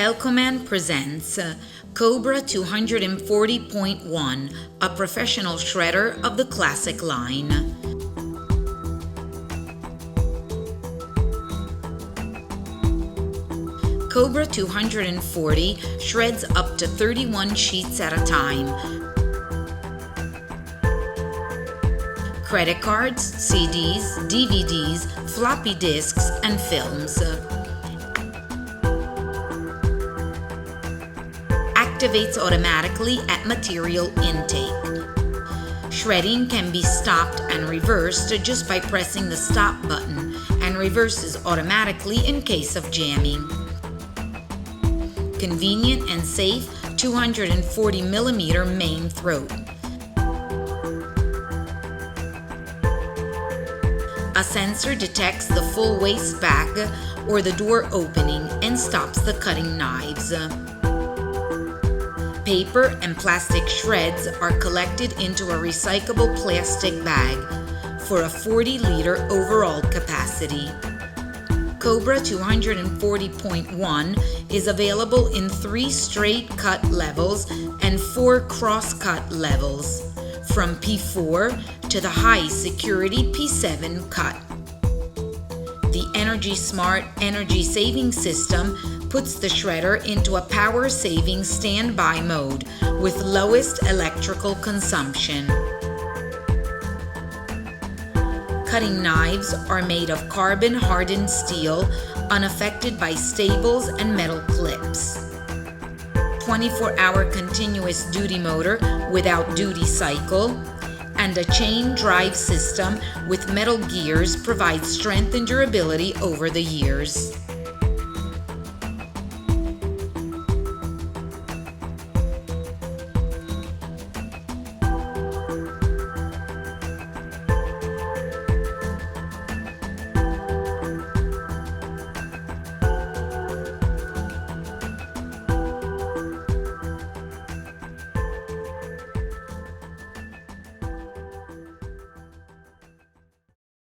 Elcoman presents Kobra 240.1, a professional shredder of the classic line. Kobra 240 shreds up to 31 sheets at a time. Credit cards, CDs, DVDs, floppy disks, and films. Activates automatically at material intake. Shredding can be stopped and reversed just by pressing the stop button, and reverses automatically in case of jamming. Convenient and safe 240mm main throat. A sensor detects the full waste bag or the door opening and stops the cutting knives. Paper and plastic shreds are collected into a recyclable plastic bag for a 40-liter overall capacity. Kobra 240.1 is available in 3 straight cut levels and 4 cross-cut levels, from P4 to the high security P7 cut. The Energy Smart energy saving system puts the shredder into a power-saving standby mode with lowest electrical consumption. Cutting knives are made of carbon-hardened steel, unaffected by staples and metal clips. 24-hour continuous duty motor without duty cycle, and a chain drive system with metal gears provides strength and durability over the years.